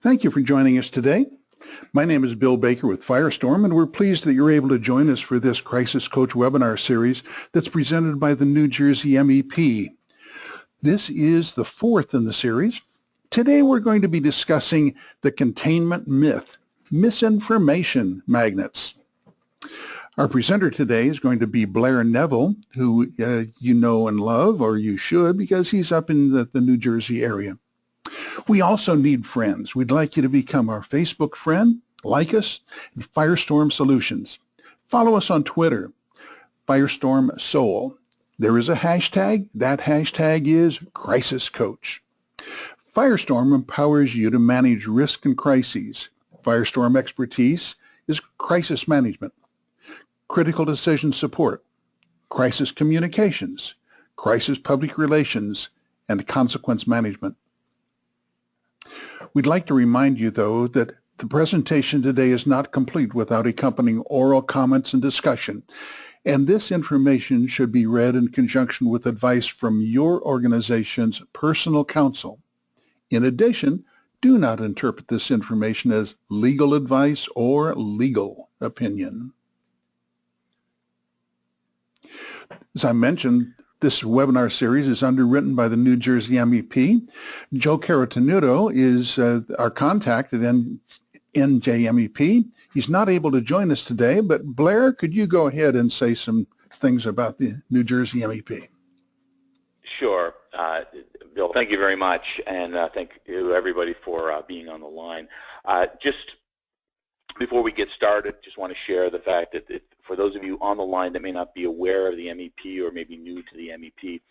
Thank you for joining us today. My name is Bill Baker with Firestorm, and we're pleased that you're able to join us for this Crisis Coach webinar series that's presented by the New Jersey MEP. This is the fourth in the series. Today we're going to be discussing the Containment Myth, Misinformation Magnets. Our presenter today is going to be Blair Neville, who you know and love, or you should, because he's up in the New Jersey area. We also need friends. We'd like you to become our Facebook friend, like us, Firestorm Solutions. Follow us on Twitter, Firestorm Soul. There is a hashtag. That hashtag is Crisis Coach. Firestorm empowers you to manage risk and crises. Firestorm expertise is crisis management, critical decision support, crisis communications, crisis public relations, and consequence management. We'd like to remind you, though, that the presentation today is not complete without accompanying oral comments and discussion, and this information should be read in conjunction with advice from your organization's personal counsel. In addition, do not interpret this information as legal advice or legal opinion. As I mentioned, this webinar series is underwritten by the New Jersey MEP. Joe Caratanudo is our contact at NJMEP. He's not able to join us today, but Blair, could you go ahead and say some things about the New Jersey MEP? Sure. Bill, thank you very much, and thank you everybody for being on the line. Just before we get started, just want to share the fact that for those of you on the line that may not be aware of the MEP or maybe new to the MEP,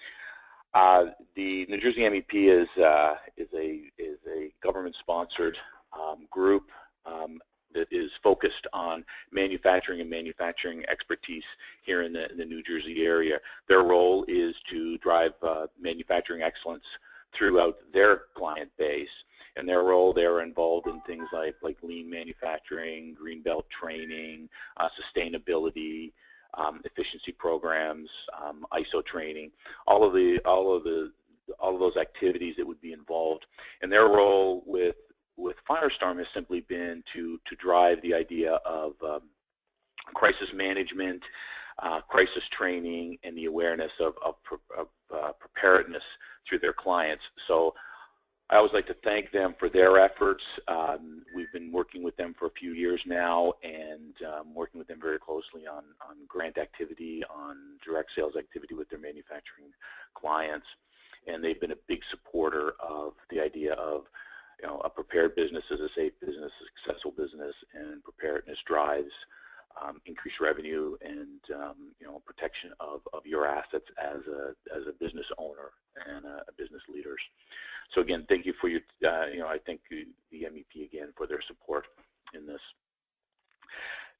the New Jersey MEP is a government-sponsored group that is focused on manufacturing and manufacturing expertise here in the New Jersey area. Their role is to drive manufacturing excellence throughout their client base. And their role, they're involved in things like lean manufacturing, green belt training, sustainability, efficiency programs, ISO training, all of those activities that would be involved. And their role with Firestorm has simply been to drive the idea of crisis management, crisis training, and the awareness of preparedness through their clients. So I always like to thank them for their efforts. We've been working with them for a few years now, and working with them very closely on grant activity, on direct sales activity with their manufacturing clients. And they've been a big supporter of the idea of, a prepared business is a safe business, a successful business, and preparedness drives increased revenue and protection of your assets as a business owner and a business leaders. So again, thank you for your, I thank the MEP again for their support in this.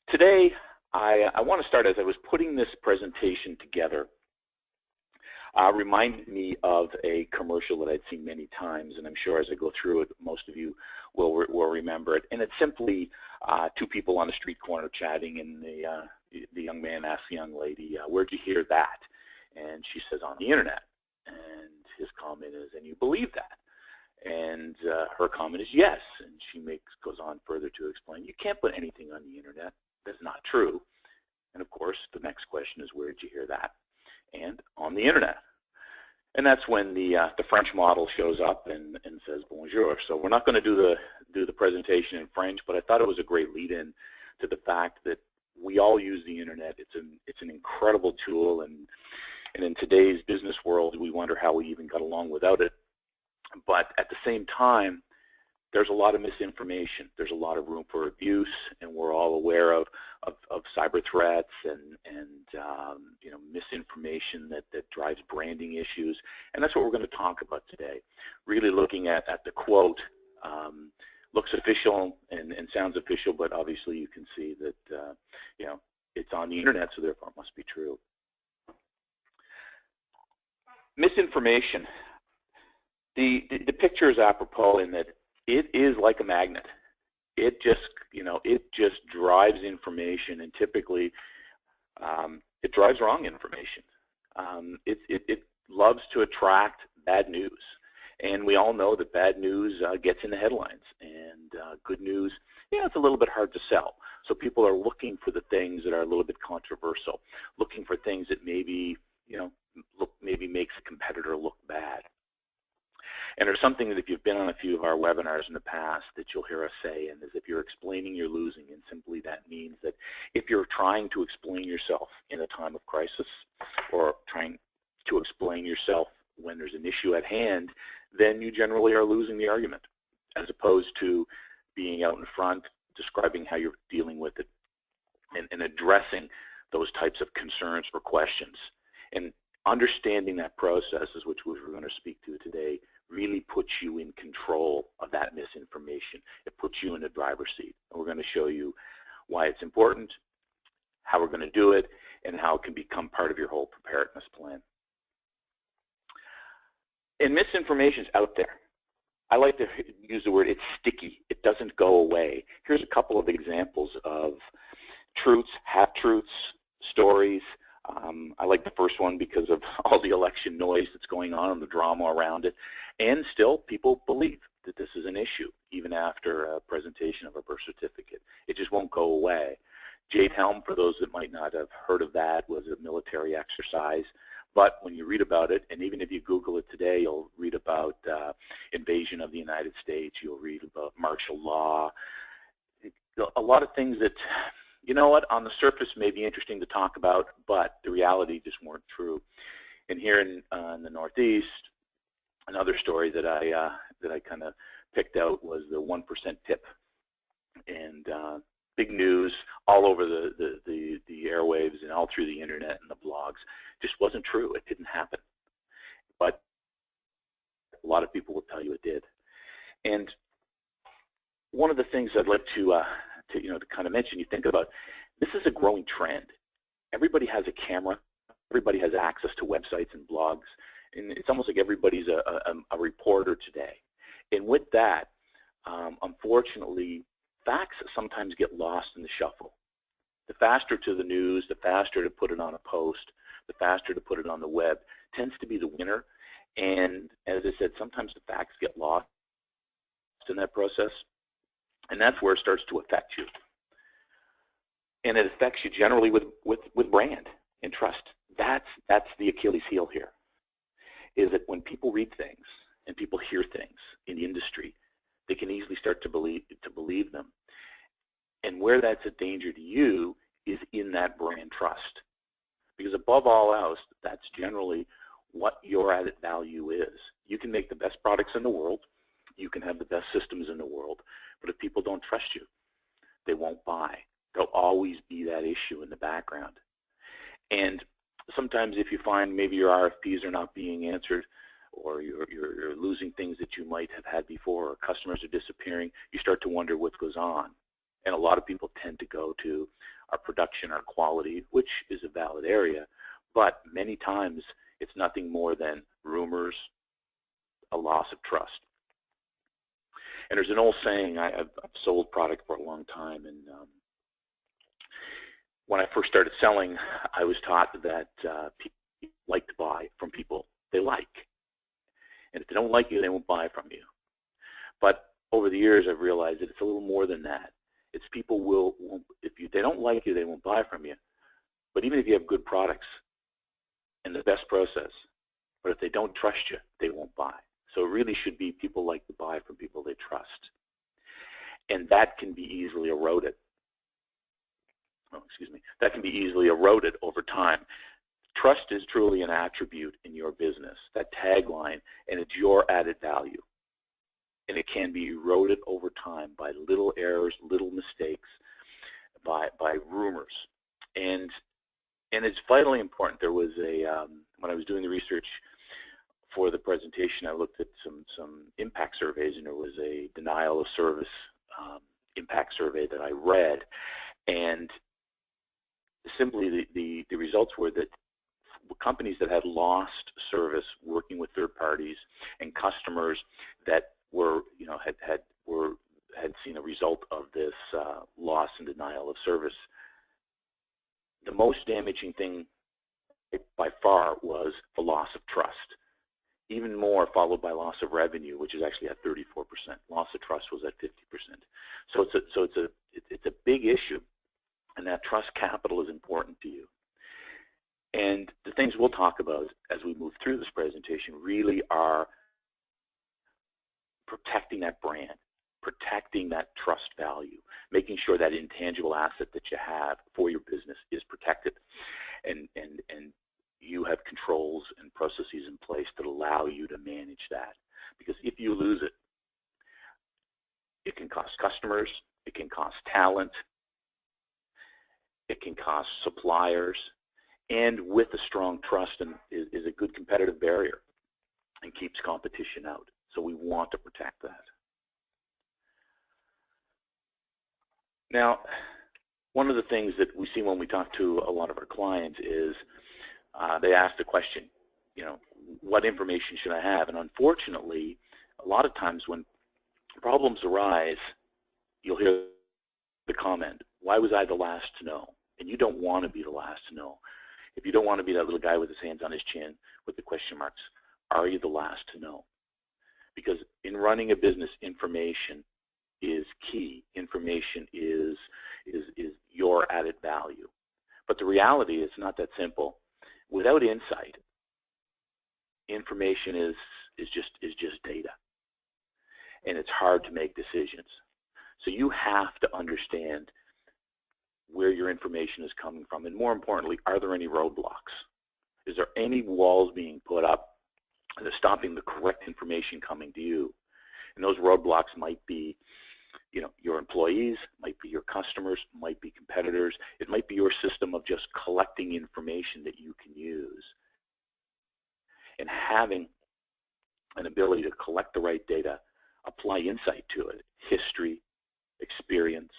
Today, I want to start, as I was putting this presentation together, reminded me of a commercial that I'd seen many times, and I'm sure as I go through it, most of you will remember it. And it's simply two people on a street corner chatting, and the young man asks the young lady, "Where'd you hear that?" And she says, "On the internet." And his comment is, "And you believe that?" And her comment is, "Yes." And she goes on further to explain, "You can't put anything on the internet that's not true." And of course, the next question is, "Where did you hear that?" And on the internet. And that's when the French model shows up and says bonjour. So we're not going to do the presentation in French, but I thought it was a great lead-in to the fact that we all use the internet. It's an incredible tool, and in today's business world, we wonder how we even got along without it. But at the same time, there's a lot of misinformation. There's a lot of room for abuse, and we're all aware of cyber threats and misinformation that drives branding issues. And that's what we're going to talk about today. Really looking at the quote. Looks official and sounds official, but obviously you can see that it's on the internet, so therefore it must be true. Misinformation. The picture is apropos in that it is like a magnet. It just drives information, and typically it drives wrong information. It loves to attract bad news, and we all know that bad news gets in the headlines, and good news, it's a little bit hard to sell. So people are looking for the things that are a little bit controversial, looking for things that maybe, maybe makes a competitor look bad. And there's something that if you've been on a few of our webinars in the past that you'll hear us say, and is if you're explaining, you're losing. And simply that means that if you're trying to explain yourself in a time of crisis or trying to explain yourself when there's an issue at hand, then you generally are losing the argument, as opposed to being out in front, describing how you're dealing with it, and addressing those types of concerns or questions. And understanding that process, is which we're going to speak to today, really puts you in control of that misinformation. It puts you in the driver's seat. And we're going to show you why it's important, how we're going to do it, and how it can become part of your whole preparedness plan. And misinformation's out there. I like to use the word, it's sticky. It doesn't go away. Here's a couple of examples of truths, half-truths, stories. I like the first one because of all the election noise that's going on and the drama around it. And still, people believe that this is an issue, even after a presentation of a birth certificate. It just won't go away. Jade Helm, for those that might not have heard of that, was a military exercise. But when you read about it, and even if you Google it today, you'll read about invasion of the United States, you'll read about martial law, a lot of things that, you know what, on the surface may be interesting to talk about, but the reality just weren't true. And here in the Northeast, another story that I kind of picked out was the 1% tip. And big news all over the airwaves and all through the internet and the blogs. Just wasn't true. It didn't happen. But a lot of people will tell you it did. And one of the things I'd like to kind of mention, you think about, this is a growing trend. Everybody has a camera. Everybody has access to websites and blogs. And it's almost like everybody's a reporter today. And with that, unfortunately, facts sometimes get lost in the shuffle. The faster to the news, the faster to put it on a post, the faster to put it on the web tends to be the winner. And as I said, sometimes the facts get lost in that process. And that's where it starts to affect you. And it affects you generally with brand and trust. That's the Achilles heel here, is that when people read things and people hear things in the industry, they can easily start to believe them. And where that's a danger to you is in that brand trust. Because above all else, that's generally what your added value is. You can make the best products in the world, you can have the best systems in the world, but if people don't trust you, they won't buy. There'll always be that issue in the background. And sometimes if you find maybe your RFPs are not being answered, or you're losing things that you might have had before, or customers are disappearing, you start to wonder what goes on. And a lot of people tend to go to our production, our quality, which is a valid area, but many times it's nothing more than rumors, a loss of trust. And there's an old saying, I've sold product for a long time, and when I first started selling, I was taught that people like to buy from people they like. And if they don't like you, they won't buy from you. But over the years, I've realized that it's a little more than that. It's people they don't like you, they won't buy from you. But even if you have good products and the best process, but if they don't trust you, they won't buy. So it really should be people like to buy from people they trust. And that can be easily eroded. That can be easily eroded over time. Trust is truly an attribute in your business, that tagline, and it's your added value. And it can be eroded over time by little errors, little mistakes, by rumors. And it's vitally important. There was when I was doing the research for the presentation, I looked at some impact surveys, and there was a denial of service impact survey that I read. And simply the results were that companies that had lost service working with third parties and customers that were, had seen a result of this loss and denial of service, the most damaging thing by far was the loss of trust. even more, followed by loss of revenue, which is actually at 34%. Loss of trust was at 50%. So it's a big issue, and that trust capital is important to you. And the things we'll talk about as we move through this presentation really are protecting that brand, protecting that trust value, making sure that intangible asset that you have for your business is protected, and you have controls and processes in place that allow you to manage that. Because if you lose it, it can cost customers, it can cost talent, it can cost suppliers, and with a strong trust is a good competitive barrier and keeps competition out. So we want to protect that. Now, one of the things that we see when we talk to a lot of our clients is they ask the question, you know, what information should I have? And unfortunately, a lot of times when problems arise, you'll hear the comment, why was I the last to know? And you don't want to be the last to know. If you don't want to be that little guy with his hands on his chin with the question marks, are you the last to know? Because in running a business, information is key. Information is your added value. But the reality is not that simple. Without insight, information is just data, and it's hard to make decisions. So you have to understand where your information is coming from, and more importantly, are there any roadblocks? Is there any walls being put up that are stopping the correct information coming to you? And those roadblocks might be, you know, your employees, might be your customers, might be competitors. It might be your system of just collecting information that you can use. And having an ability to collect the right data, apply insight to it, history, experience,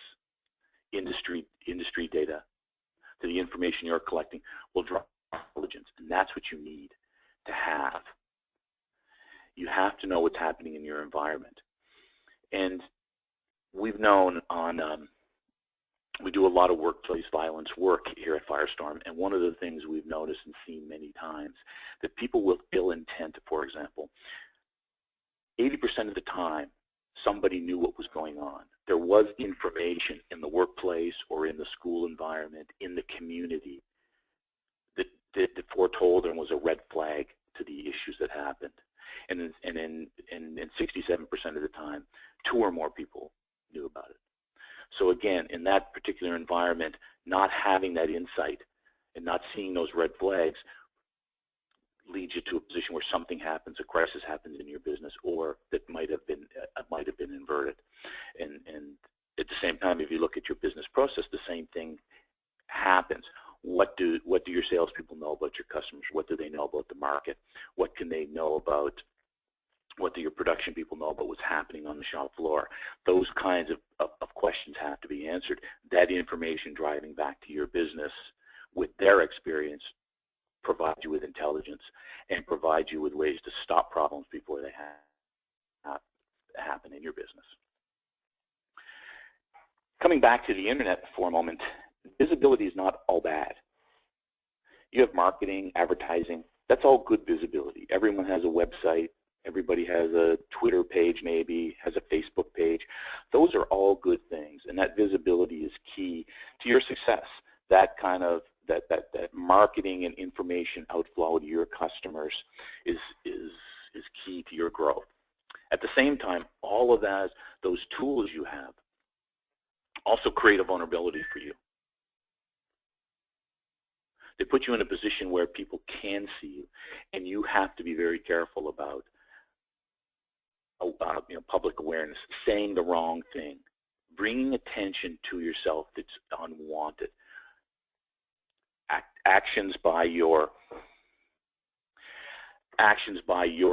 industry data, to the information you're collecting will drive intelligence, and that's what you need to have. You have to know what's happening in your environment. And we've known we do a lot of workplace violence work here at Firestorm, and one of the things we've noticed and seen many times, that people with ill intent, for example, 80% of the time, somebody knew what was going on. There was information in the workplace or in the school environment, in the community, that foretold and was a red flag to the issues that happened. And in 67% of the time, 2 or more people knew about it. So again, in that particular environment, not having that insight and not seeing those red flags leads you to a position where something happens, a crisis happens in your business, or that might have been inverted. And at the same time, if you look at your business process, the same thing happens. What do your salespeople know about your customers? What do they know about the market? What can they know about? What do your production people know about what's happening on the shop floor? Those kinds of questions have to be answered. That information driving back to your business with their experience provide you with intelligence and provide you with ways to stop problems before they happen in your business. Coming back to the internet for a moment, visibility is not all bad. You have marketing, advertising, that's all good visibility. Everyone has a website, everybody has a Twitter page maybe, has a Facebook page. Those are all good things, and that visibility is key to your success. That kind of that marketing and information outflow to your customers is key to your growth. At the same time, all of that, those tools you have, also create a vulnerability for you. They put you in a position where people can see you, and you have to be very careful about public awareness, saying the wrong thing, bringing attention to yourself that's unwanted. Actions by your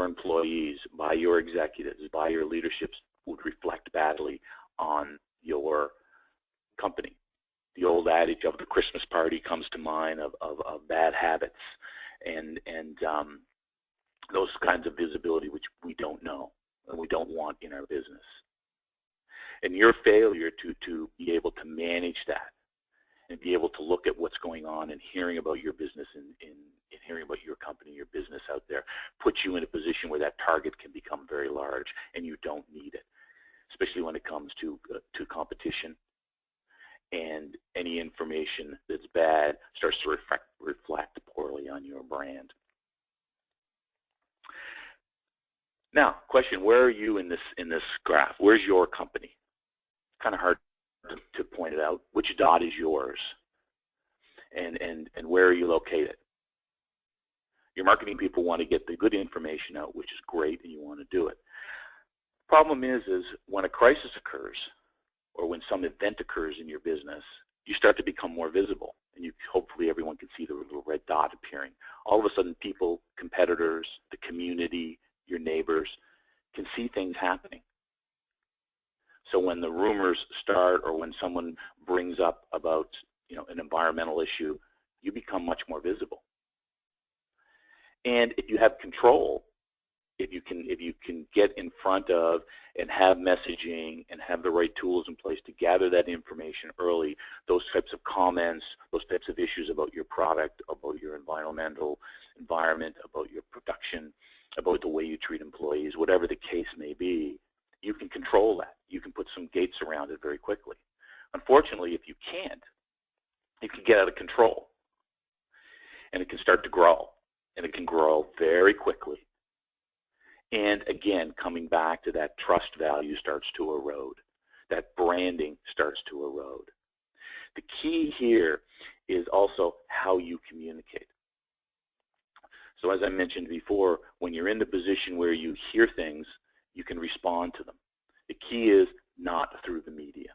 employees, by your executives, by your leaderships would reflect badly on your company. The old adage of the Christmas party comes to mind of bad habits and those kinds of visibility which we don't know and we don't want in our business. And your failure to be able to manage that and be able to look at what's going on and hearing about your business and hearing about your company, your business out there, puts you in a position where that target can become very large and you don't need it, especially when it comes to competition, and any information that's bad starts to reflect poorly on your brand. Now, question, where are you in this graph? Where's your company? Kind of hard to point it out. Which dot is yours? And where are you located? Your marketing people want to get the good information out, which is great, and you want to do it. Problem is when a crisis occurs, or when some event occurs in your business, you start to become more visible, and hopefully everyone can see the little red dot appearing. All of a sudden, people, competitors, the community, your neighbors can see things happening. So when the rumors start, or when someone brings up about an environmental issue, you become much more visible. And if you have control, if you can get in front of and have messaging and have the right tools in place to gather that information early, those types of comments, those types of issues about your product, about your environment, about your production, about the way you treat employees, whatever the case may be, you can control that. You can put some gates around it very quickly. Unfortunately, if you can't, it can get out of control, and it can start to grow, and it can grow very quickly. And again, coming back to that trust value starts to erode. That branding starts to erode. The key here is also how you communicate. So as I mentioned before, when you're in the position where you hear things, you can respond to them. The key is not through the media.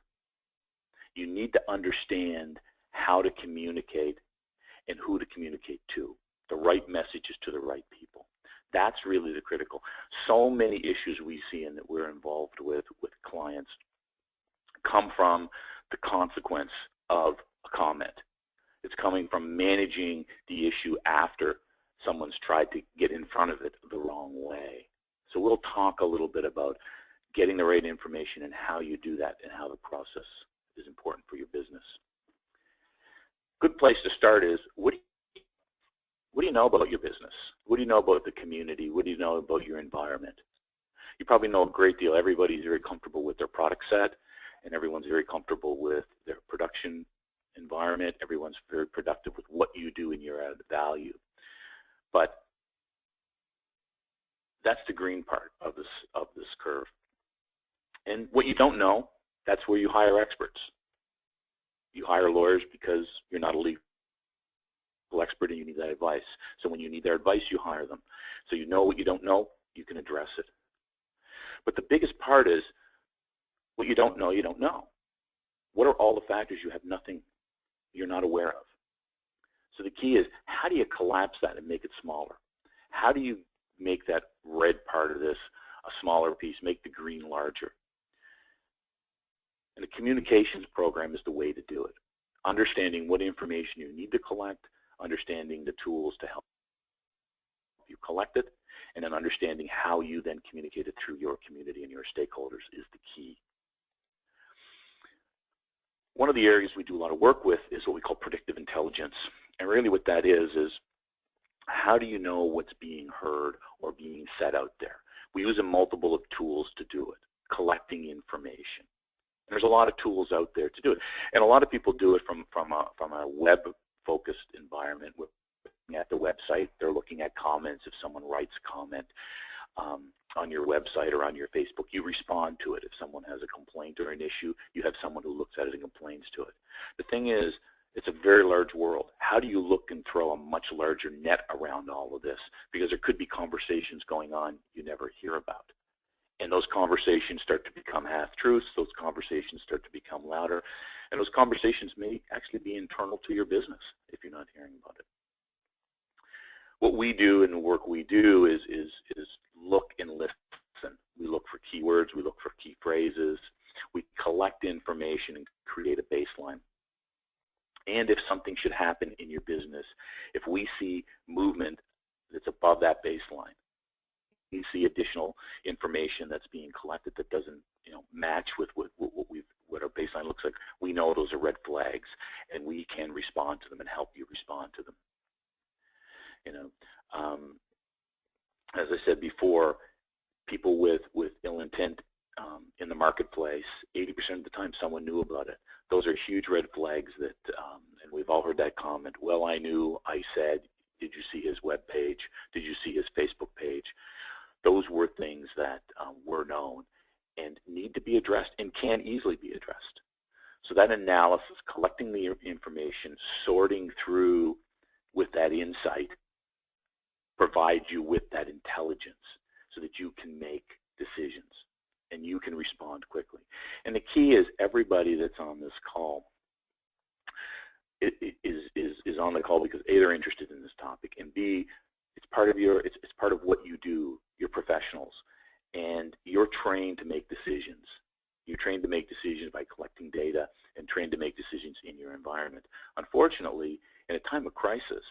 You need to understand how to communicate and who to communicate to. The right messages to the right people. That's really the critical. So many issues we see and that we're involved with clients come from the consequence of a comment. It's coming from managing the issue after someone's tried to get in front of it the wrong way. So we'll talk a little bit about getting the right information and how you do that and how the process is important for your business. Good place to start is, what do you know about your business? What do you know about the community? What do you know about your environment? You probably know a great deal. Everybody's very comfortable with their product set, and everyone's very comfortable with their production environment. Everyone's very productive with what you do and your added value. But that's the green part of this curve. And what you don't know, that's where you hire experts. You hire lawyers because you're not a legal expert and you need that advice. So when you need their advice, you hire them. So you know what you don't know, you can address it. But the biggest part is, what you don't know, you don't know. What are all the factors you have nothing, you're not aware of? So the key is, how do you collapse that and make it smaller? How do you make that red part of this a smaller piece, make the green larger? And the communications program is the way to do it. Understanding what information you need to collect, understanding the tools to help you collect it, and then understanding how you then communicate it through your community and your stakeholders is the key. One of the areas we do a lot of work with is what we call predictive intelligence. And really what that is how do you know what's being heard or being said out there? We use a multiple of tools to do it, collecting information. There's a lot of tools out there to do it. And a lot of people do it from a web-focused environment. We're looking at the website. They're looking at comments. If someone writes a comment on your website or on your Facebook, you respond to it. If someone has a complaint or an issue, you have someone who looks at it and complains to it. The thing is, it's a very large world. How do you look and throw a much larger net around all of this? Because there could be conversations going on you never hear about. And those conversations start to become half-truths. Those conversations start to become louder. And those conversations may actually be internal to your business if you're not hearing about it. What we do and the work we do is look and listen. We look for keywords. We look for key phrases. We collect information and create a baseline. And if something should happen in your business, if we see movement that's above that baseline, we see additional information that's being collected that doesn't match with what our baseline baseline looks like, we know those are red flags, and we can respond to them and help you respond to them. You know, as I said before, people with ill intent in the marketplace, 80% of the time someone knew about it. Those are huge red flags that, and we've all heard that comment, well, I knew, I said, did you see his web page? Did you see his Facebook page? Those were things that were known and need to be addressed and can easily be addressed. So that analysis, collecting the information, sorting through with that insight, provides you with that intelligence so that you can make decisions and you can respond quickly. And the key is everybody that's on this call is on the call because A, they're interested in this topic, and B, it's part of it's part of what you do. You're professionals, and you're trained to make decisions. You're trained to make decisions by collecting data and trained to make decisions in your environment. Unfortunately, in a time of crisis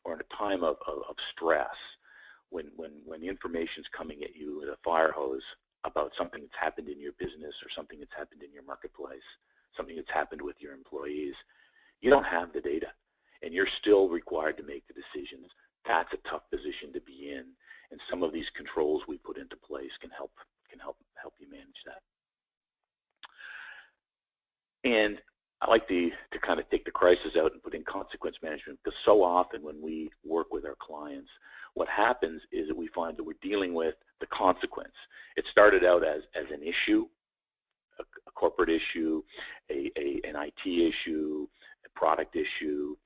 or in a time of stress, when the information's coming at you with a fire hose about something that's happened in your business or something that's happened in your marketplace, something that's happened with your employees, you don't have the data, and you're still required to make the decisions. That's a tough position to be in, and some of these controls we put into place can help you manage that. And I like to kind of take the crisis out and put in consequence management, because so often when we work with our clients, what happens is that we find that we're dealing with the consequence. It started out as an issue, a corporate issue, an IT issue, a product issue,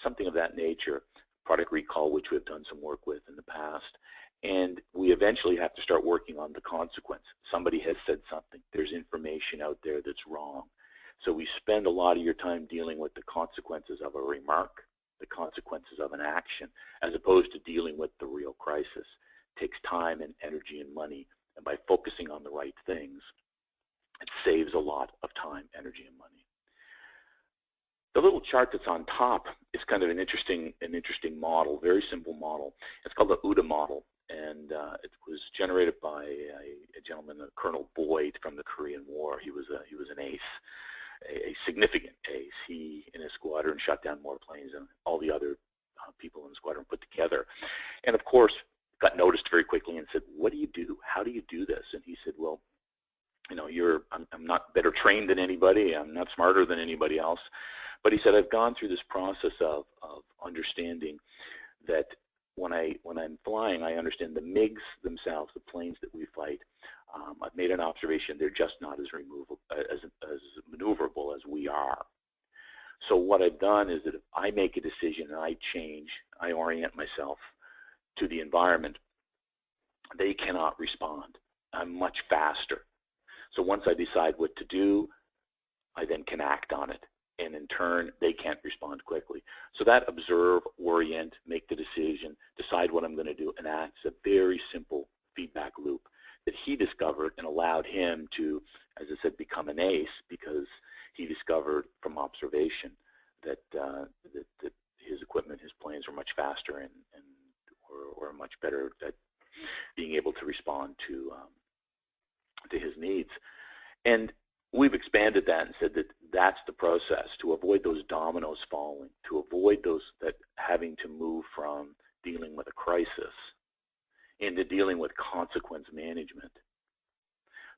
something of that nature, product recall, which we've done some work with in the past. And we eventually have to start working on the consequence. Somebody has said something. There's information out there that's wrong. So we spend a lot of your time dealing with the consequences of a remark, the consequences of an action, as opposed to dealing with the real crisis. It takes time and energy and money, and by focusing on the right things, it saves a lot of time, energy, and money. The little chart that's on top is kind of an interesting model, very simple model. It's called the OODA model, and it was generated by a gentleman, Colonel Boyd, from the Korean War. He was an ace, a significant ace. He and his squadron shot down more planes than all the other people in the squadron put together. And of course, got noticed very quickly and said, what do you do? How do you do this? And he said, well, you know, I'm not better trained than anybody. I'm not smarter than anybody else. But he said, I've gone through this process of understanding that when I'm flying, I understand the MiGs themselves, the planes that we fight. I've made an observation, they're just not as maneuverable as we are. So what I've done is that if I make a decision and I change, I orient myself to the environment, they cannot respond. I'm much faster. So once I decide what to do, I then can act on it. And in turn, they can't respond quickly. So that observe, orient, make the decision, decide what I'm going to do, and act is a very simple feedback loop that he discovered and allowed him to, as I said, become an ace, because he discovered from observation that his equipment, his planes were much faster and were much better at being able to respond to his needs. And we've expanded that and said that that's the process to avoid those dominoes falling, to avoid that having to move from dealing with a crisis into dealing with consequence management.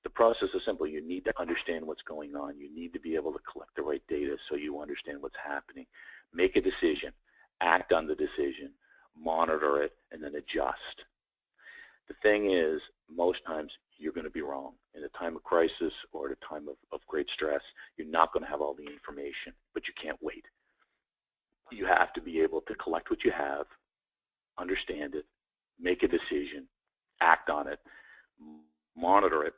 The process is simple. You need to understand what's going on. You need to be able to collect the right data so you understand what's happening. Make a decision, act on the decision, monitor it, and then adjust. The thing is, most times you're going to be wrong. In a time of crisis or at a time of great stress, you're not going to have all the information, but you can't wait. You have to be able to collect what you have, understand it, make a decision, act on it, monitor it,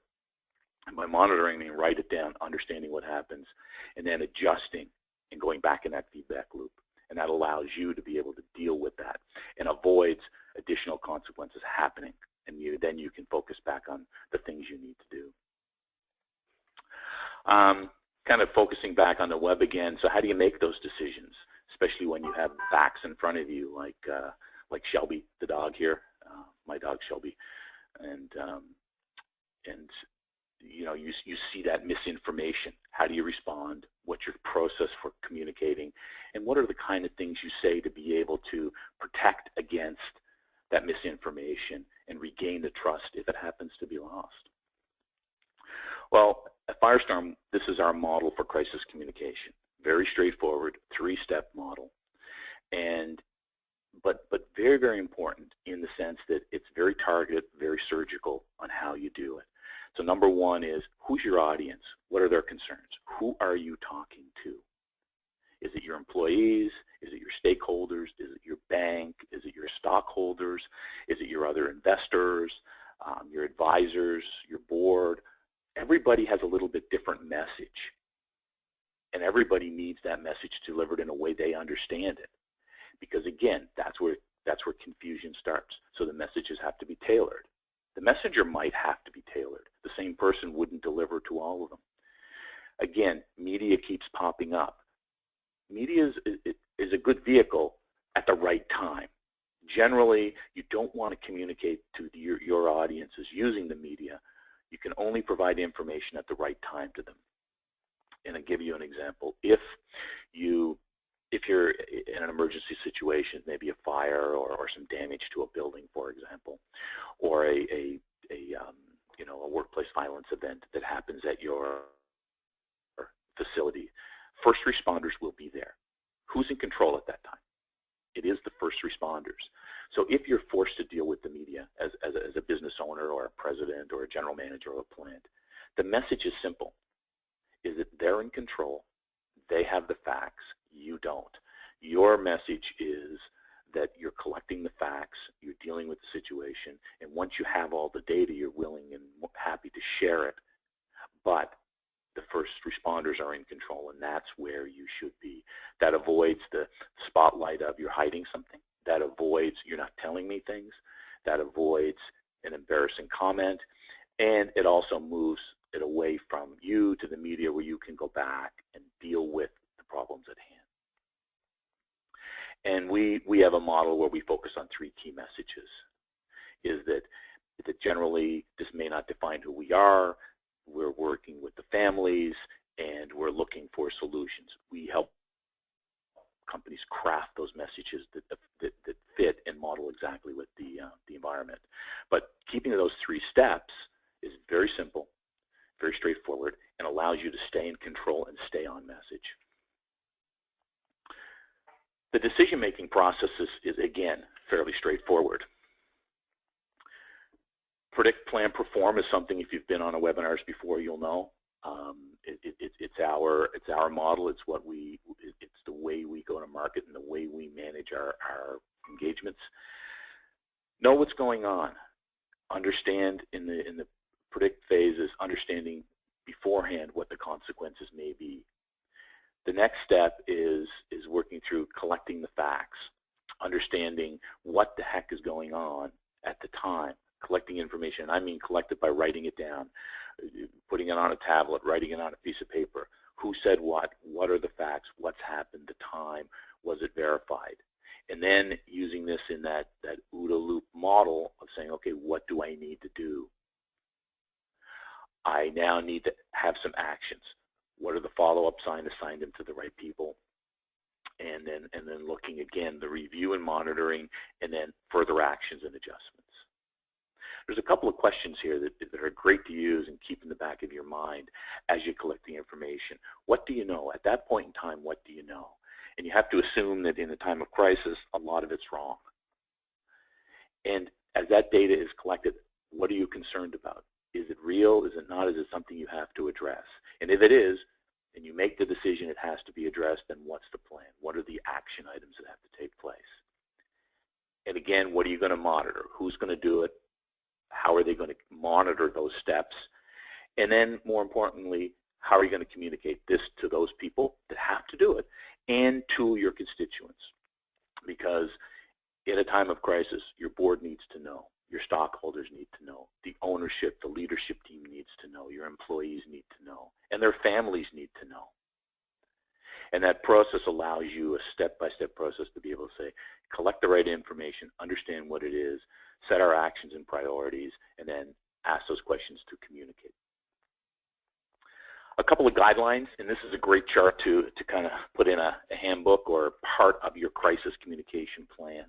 and by monitoring, I mean write it down, understanding what happens, and then adjusting and going back in that feedback loop. And that allows you to be able to deal with that and avoids additional consequences happening. And then you can focus back on the things you need to do. Kind of focusing back on the web again, so how do you make those decisions, especially when you have facts in front of you, like Shelby, the dog here, my dog Shelby, and you see that misinformation. How do you respond? What's your process for communicating? And what are the kind of things you say to be able to protect against that misinformation and regain the trust if it happens to be lost? Well, at Firestorm, this is our model for crisis communication. Very straightforward, 3-step model. But very, very important in the sense that it's very targeted, very surgical on how you do it. So number one is, who's your audience? What are their concerns? Who are you talking to? Is it your employees? Is it your stakeholders? Is it your bank? Is it your stockholders? Is it your other investors, your advisors, your board? Everybody has a little bit different message, and everybody needs that message delivered in a way they understand it. Because again, that's where confusion starts. So the messages have to be tailored. The messenger might have to be tailored. The same person wouldn't deliver to all of them. Again, media keeps popping up. Media is a good vehicle at the right time. Generally, you don't want to communicate to your audiences using the media. You can only provide information at the right time to them. And I'll give you an example. If you're in an emergency situation, maybe a fire or some damage to a building, for example, or a workplace violence event that happens at your facility, first responders will be there. Who's in control at that time? It is the first responders. So if you're forced to deal with the media as a business owner or a president or a general manager of a plant, the message is simple, is that they're in control, they have the facts, you don't. Your message is that you're collecting the facts, you're dealing with the situation, and once you have all the data, you're willing and happy to share it. But the first responders are in control, and that's where you should be. That avoids the spotlight of you're hiding something. That avoids you're not telling me things. That avoids an embarrassing comment. And it also moves it away from you to the media where you can go back and deal with the problems at hand. And we have a model where we focus on 3 key messages. Is that generally this may not define who we are. We're working with the families, and we're looking for solutions. We help companies craft those messages that fit and model exactly with the environment. But keeping those 3 steps is very simple, very straightforward, and allows you to stay in control and stay on message. The decision-making process is again, fairly straightforward. Predict.Plan.Perform is something, if you've been on a webinars before, you'll know. It's our model. It's the way we go to market and the way we manage our engagements. Know what's going on. Understand in the predict phases, understanding beforehand what the consequences may be. The next step is working through collecting the facts, understanding what the heck is going on at the time. Collecting information, I mean collect it by writing it down, putting it on a tablet, writing it on a piece of paper. Who said what are the facts, what's happened, the time, was it verified? And then using this in that OODA loop model of saying, okay, what do I need to do? I now need to have some actions. What are the follow-up signs? Assign them to the right people. And then looking again, the review and monitoring, and then further actions and adjustments. There's a couple of questions here that are great to use and keep in the back of your mind as you collect the information. What do you know? At that point in time, what do you know? And you have to assume that in a time of crisis, a lot of it's wrong. And as that data is collected, what are you concerned about? Is it real? Is it not? Is it something you have to address? And if it is, and you make the decision it has to be addressed, then what's the plan? What are the action items that have to take place? And again, what are you going to monitor? Who's going to do it? How are they going to monitor those steps? And then, more importantly, how are you going to communicate this to those people that have to do it and to your constituents? Because in a time of crisis, your board needs to know. Your stockholders need to know. The ownership, the leadership team needs to know. Your employees need to know. And their families need to know. And that process allows you a step-by-step process to be able to say, collect the right information, understand what it is, set our actions and priorities, and then ask those questions to communicate. A couple of guidelines, and this is a great chart to kind of put in a handbook or part of your crisis communication plan.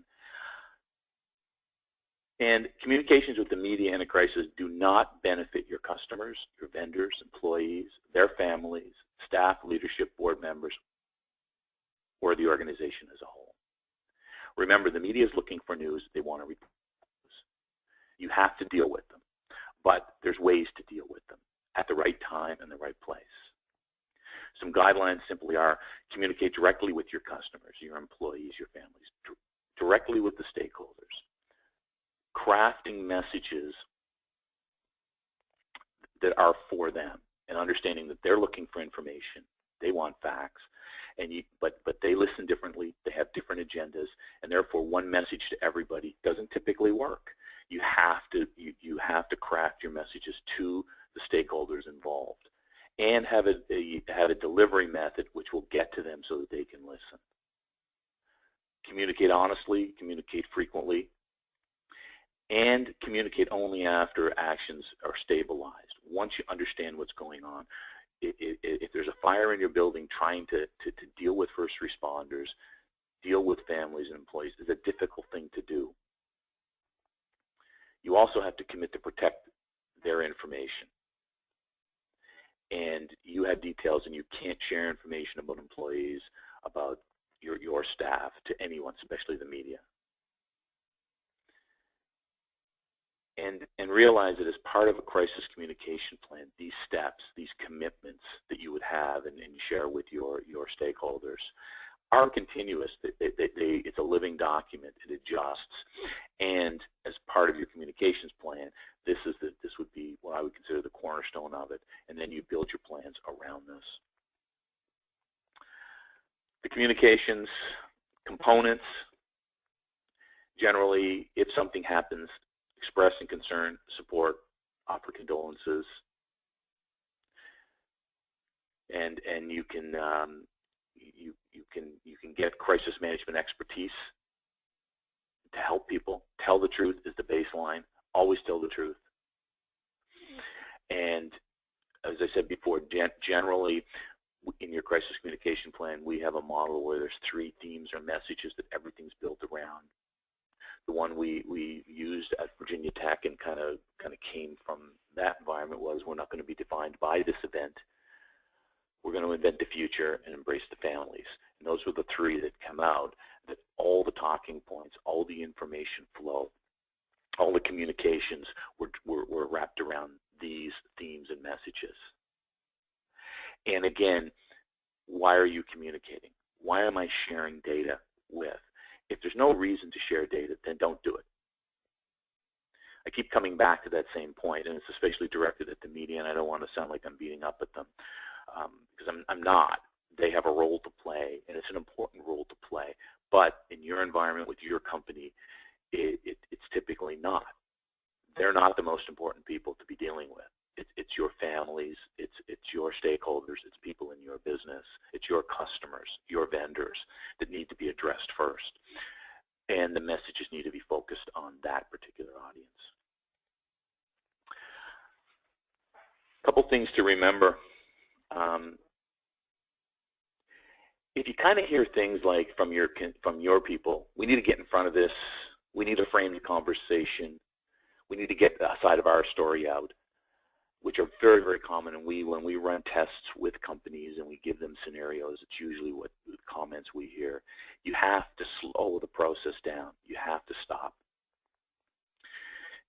And communications with the media in a crisis do not benefit your customers, your vendors, employees, their families, staff, leadership, board members, or the organization as a whole. Remember, the media is looking for news. They want to report news. You have to deal with them, but there's ways to deal with them at the right time and the right place. Some guidelines simply are: communicate directly with your customers, your employees, your families, directly with the stakeholders. Crafting messages that are for them, and understanding that they're looking for information, they want facts, and but they listen differently, they have different agendas, and therefore one message to everybody doesn't typically work. You have to craft your messages to the stakeholders involved, and have a delivery method which will get to them so that they can listen. Communicate honestly, communicate frequently, and communicate only after actions are stabilized. Once you understand what's going on, if there's a fire in your building, trying to deal with first responders, deal with families and employees is a difficult thing to do. You also have to commit to protect their information. And you have details, and you can't share information about employees, about your staff to anyone, especially the media. And realize that as part of a crisis communication plan, these steps, these commitments that you would have and share with your stakeholders are continuous. It's a living document. It adjusts. And as part of your communications plan, this would be what I would consider the cornerstone of it. And then you build your plans around this. The communications components, generally, if something happens, expressing concern, support, offer condolences, and you can get crisis management expertise to help people. Tell the truth is the baseline. Always tell the truth. And as I said before, generally in your crisis communication plan, we have a model where there's 3 themes or messages that everything's built around. The one we used at Virginia Tech and kind of came from that environment was: we're not going to be defined by this event. We're going to invent the future and embrace the families. And those were the 3 that come out, that all the talking points, all the information flow, all the communications were wrapped around these themes and messages. And again, why are you communicating? Why am I sharing data with? If there's no reason to share data, then don't do it. I keep coming back to that same point, and it's especially directed at the media, and I don't want to sound like I'm beating up at them, because I'm not. They have a role to play, and it's an important role to play. But in your environment with your company, it's typically not. They're not the most important people to be dealing with. It's your families, it's your stakeholders, it's people in your business, it's your customers, your vendors that need to be addressed first. And the messages need to be focused on that particular audience. A couple things to remember. If you kind of hear things like from your people, we need to get in front of this, we need to frame the conversation, we need to get a side of our story out, which are very, very common. And when we run tests with companies and we give them scenarios, it's usually what the comments we hear. You have to slow the process down. You have to stop.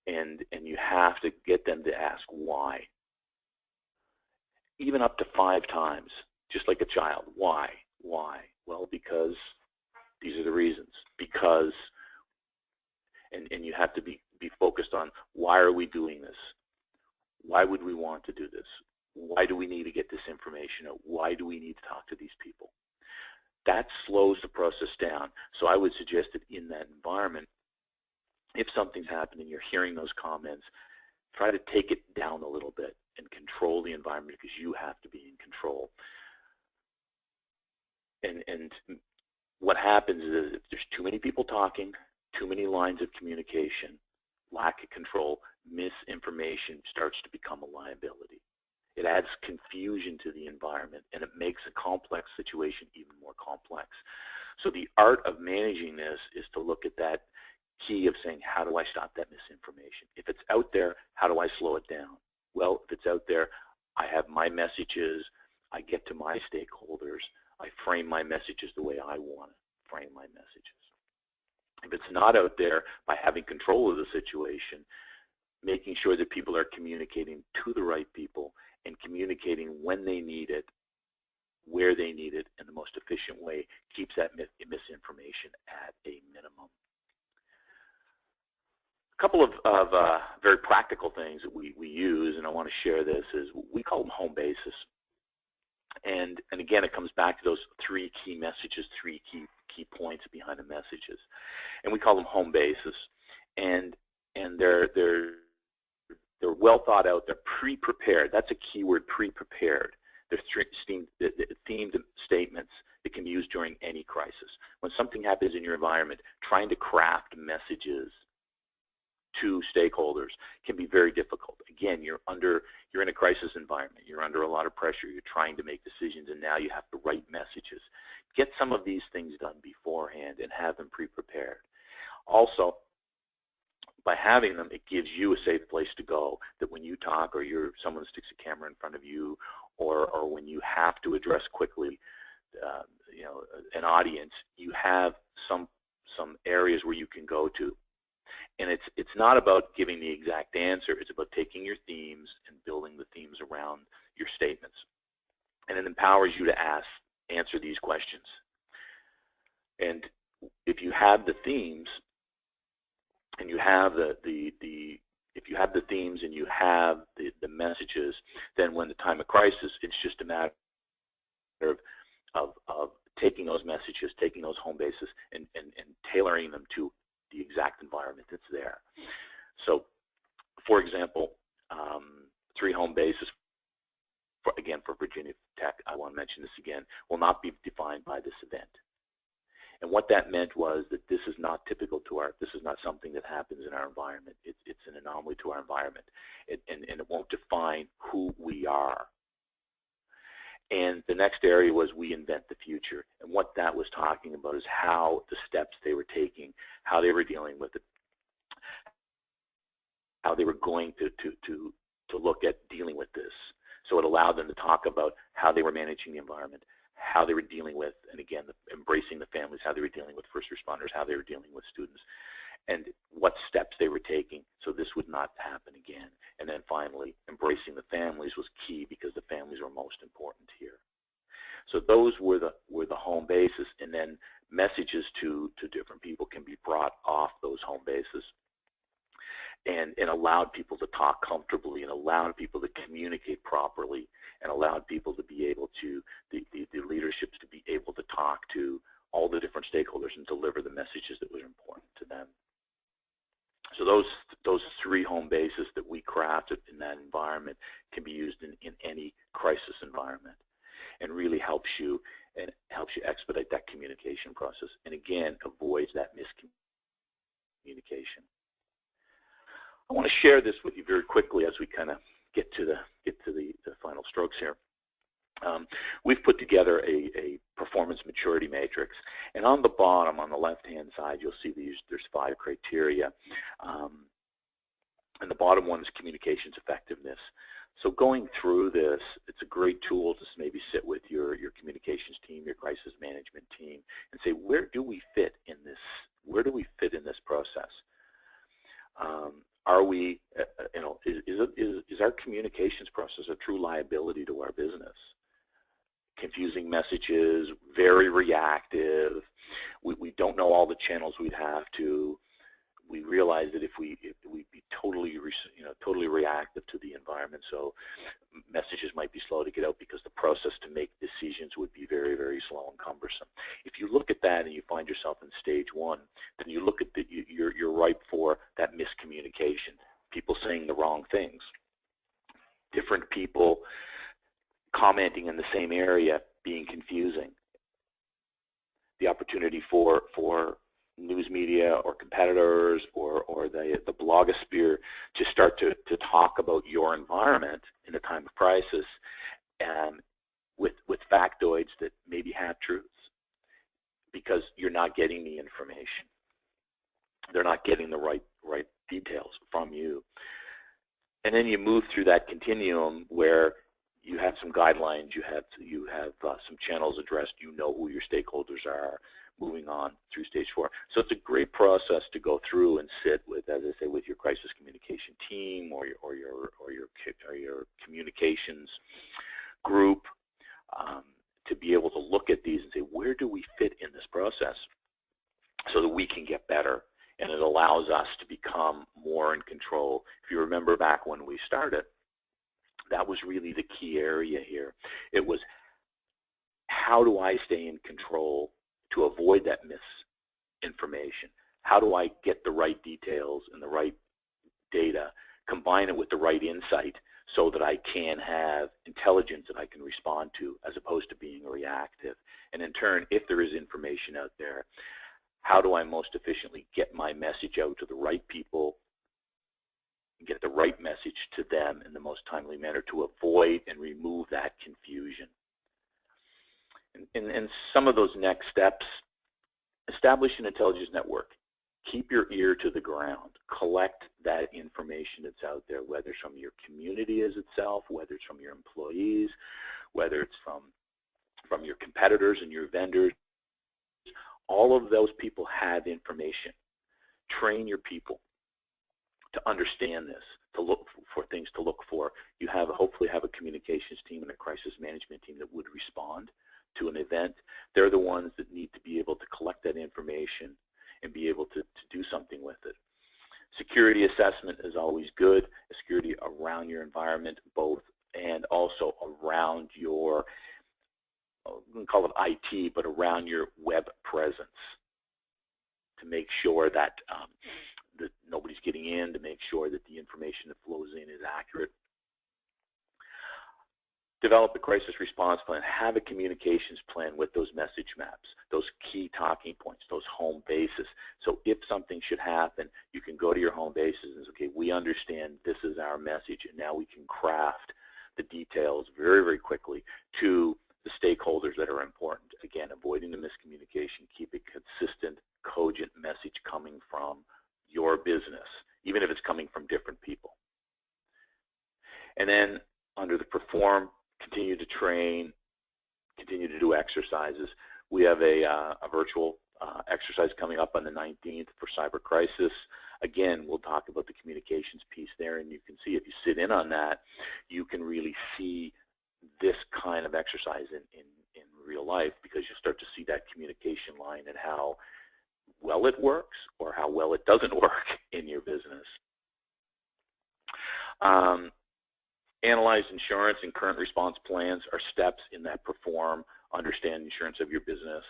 And you have to get them to ask why. Even up to 5 times, just like a child. Why? Why? Well, because these are the reasons. Because, and you have to be focused on, why are we doing this? Why would we want to do this? Why do we need to get this information out? Why do we need to talk to these people? That slows the process down. So I would suggest that in that environment, if something's happened and you're hearing those comments, try to take it down a little bit and control the environment, because you have to be in control. And what happens is, if there's too many people talking, too many lines of communication, lack of control, misinformation starts to become a liability. It adds confusion to the environment, and it makes a complex situation even more complex. So the art of managing this is to look at that key of saying, how do I stop that misinformation? If it's out there, how do I slow it down? Well, if it's out there, I have my messages, I get to my stakeholders, I frame my messages the way I want to frame my messages. If it's not out there, by having control of the situation, making sure that people are communicating to the right people and communicating when they need it, where they need it, in the most efficient way, keeps that misinformation at a minimum. A couple of very practical things that we use, and I want to share this, is we call them home bases. And again, it comes back to those three key messages, three key points behind the messages. And we call them home bases. And they're well thought out, they're pre-prepared. That's a key word, pre-prepared. They're themed statements that can be used during any crisis. When something happens in your environment, trying to craft messages to stakeholders can be very difficult. Again, you're in a crisis environment. You're under a lot of pressure. You're trying to make decisions, and now you have to write messages. Get some of these things done beforehand and have them pre-prepared. Also, by having them, it gives you a safe place to go, that when you talk or someone sticks a camera in front of you, or when you have to address quickly an audience, you have some areas where you can go to. And it's not about giving the exact answer. It's about taking your themes and building the themes around your statements. And it empowers you to answer these questions. And if you have the themes, and you have if you have the themes and you have the messages, then when the time of crisis, it's just a matter of taking those messages, taking those home bases, and tailoring them to the exact environment that's there. So, for example, 3 home bases, again, for Virginia Tech, I want to mention this again, will not be defined by this event. And what that meant was that this is not typical to this is not something that happens in our environment. It's an anomaly to our environment, and it won't define who we are. And the next area was we invent the future. And what that was talking about is how the steps they were taking, how they were dealing with it, how they were going to look at dealing with this. So it allowed them to talk about how they were managing the environment, how they were dealing with, and again, embracing the families, how they were dealing with first responders, how they were dealing with students, and what steps they were taking so this would not happen again. And then finally, embracing the families was key, because the families were most important here. So those were the home bases, and then messages to different people can be brought off those home bases, and allowed people to talk comfortably, and allowed people to communicate properly, and allowed people to be able to, the leaderships to be able to talk to all the different stakeholders and deliver the messages that were important to them. So those 3 home bases that we crafted in that environment can be used in any crisis environment, and really helps you expedite that communication process, and again, avoids that miscommunication. I want to share this with you very quickly as we kind of get to the final strokes here. We've put together a performance maturity matrix, and on the bottom, on the left-hand side, you'll see there's 5 criteria, and the bottom one is communications effectiveness. So going through this, it's a great tool to maybe sit with your communications team, your crisis management team, and say, where do we fit in this? Where do we fit in this process? Are we, is our communications process a true liability to our business? Confusing messages, very reactive. We don't know all the channels we'd have to. We realize that if we'd be totally reactive to the environment, so messages might be slow to get out because the process to make decisions would be very, very slow and cumbersome. If you look at that and you find yourself in stage 1, then you look at you're ripe for that miscommunication. People saying the wrong things, different people commenting in the same area being confusing, the opportunity for news media or competitors or the blogosphere to start to talk about your environment in a time of crisis, and with factoids that maybe have truths, because you're not getting the information. They're not getting the right details from you. And then you move through that continuum where you have some guidelines, you have some channels addressed, you know who your stakeholders are, moving on through stage 4. So it's a great process to go through and sit with, as I say, with your crisis communication team or your communications group, to be able to look at these and say, where do we fit in this process so that we can get better, and it allows us to become more in control. If you remember back when we started, that was really the key area here. It was, how do I stay in control to avoid that misinformation? How do I get the right details and the right data, combine it with the right insight so that I can have intelligence that I can respond to, as opposed to being reactive? And in turn, if there is information out there, how do I most efficiently get my message out to the right people, get the right message to them in the most timely manner to avoid and remove that confusion? And some of those next steps: establish an intelligence network. Keep your ear to the ground. Collect that information that's out there, whether it's from your community as itself, whether it's from your employees, whether it's from your competitors and your vendors. All of those people have information. Train your people to understand this, to look for things to look for. You hopefully have a communications team and a crisis management team that would respond to an event. They're the ones that need to be able to collect that information and be able to do something with it. Security assessment is always good. Security around your environment, both, and also around your, we can call it IT, but around your web presence, to make sure that that nobody's getting in, to make sure that the information that flows in is accurate. Develop a crisis response plan. Have a communications plan with those message maps, those key talking points, those home bases. So if something should happen, you can go to your home bases and say, okay, we understand this is our message, and now we can craft the details very, very quickly to the stakeholders that are important. Again, avoiding the miscommunication, keep a consistent, cogent message coming from your business, even if it's coming from different people. And then under the perform, continue to train, continue to do exercises. We have a virtual exercise coming up on the 19th for cyber crisis. Again, we'll talk about the communications piece there, and you can see, if you sit in on that, you can really see this kind of exercise in real life, because you'll start to see that communication line and how well it works or how well it doesn't work in your business. Analyze insurance and current response plans are steps in that perform. Understand insurance of your business,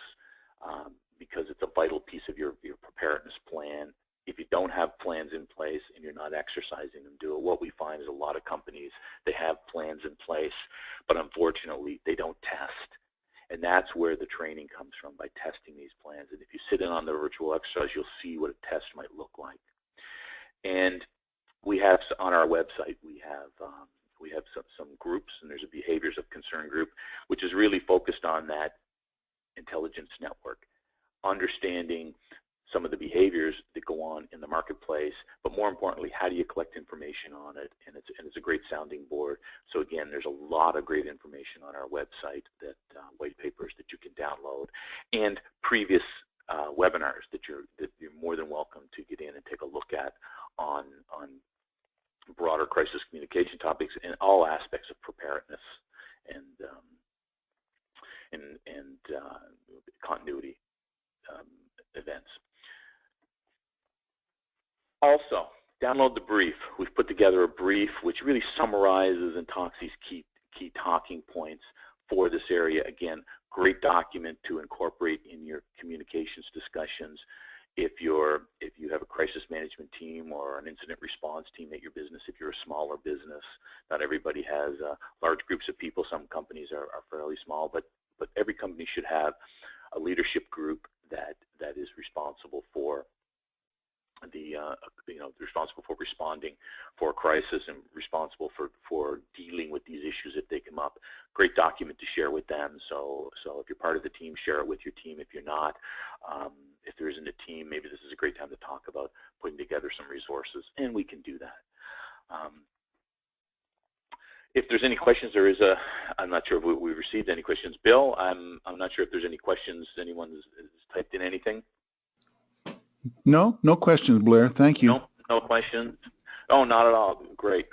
because it's a vital piece of your preparedness plan. If you don't have plans in place and you're not exercising them, do it. What we find is a lot of companies, they have plans in place, but unfortunately they don't test. And that's where the training comes from, by testing these plans. And if you sit in on the virtual exercise, you'll see what a test might look like. And we have on our website, we have some groups, and there's a behaviors of concern group, which is really focused on that intelligence network, understanding some of the behaviors that go on in the marketplace, but more importantly, how do you collect information on it? And it's a great sounding board. So again, there's a lot of great information on our website, that white papers that you can download, and previous webinars that you're more than welcome to get in and take a look at on broader crisis communication topics in all aspects of preparedness and continuity events. Also, download the brief. We've put together a brief which really summarizes and talks these key talking points for this area. Again, great document to incorporate in your communications discussions. If you have a crisis management team or an incident response team at your business, if you're a smaller business, not everybody has large groups of people. Some companies are fairly small, but every company should have a leadership group that is responsible for the responsible for responding for a crisis and responsible for dealing with these issues if they come up. Great document to share with them. So if you're part of the team, share it with your team. If you're not, if there isn't a team, maybe this is a great time to talk about putting together some resources, and we can do that. If there's any questions, I'm not sure if we received any questions. Bill, I'm not sure if there's any questions. Anyone has typed in anything? No questions, Blair. Thank you. No questions. Oh, not at all. Great.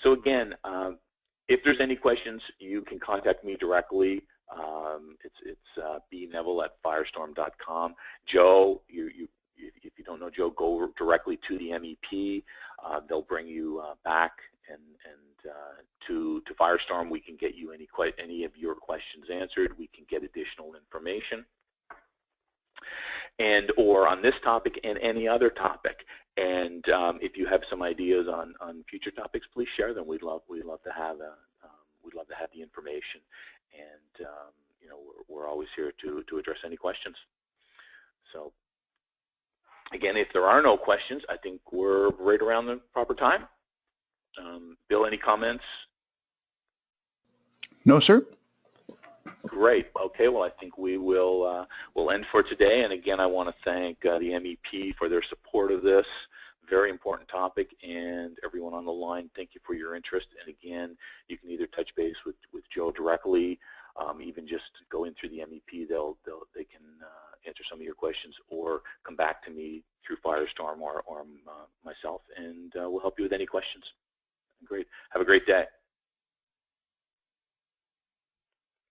So again, if there's any questions, you can contact me directly. It's bneville@firestorm.com. Joe, if you don't know Joe, go directly to the MEP. They'll bring you back and to Firestorm. We can get you any of your questions answered. We can get additional information, and or on this topic and any other topic. And if you have some ideas on future topics, please share them. We'd love to have the information, and we're always here to address any questions. So again, if there are no questions, I think we're right around the proper time. Bill, any comments? No, sir. Great. Okay. Well, I think we'll end for today. And again, I want to thank the MEP for their support of this very important topic, and everyone on the line. Thank you for your interest. And again, you can either touch base with Joe directly, even just go in through the MEP. They can answer some of your questions, or come back to me through Firestorm or myself, and we'll help you with any questions. Great. Have a great day.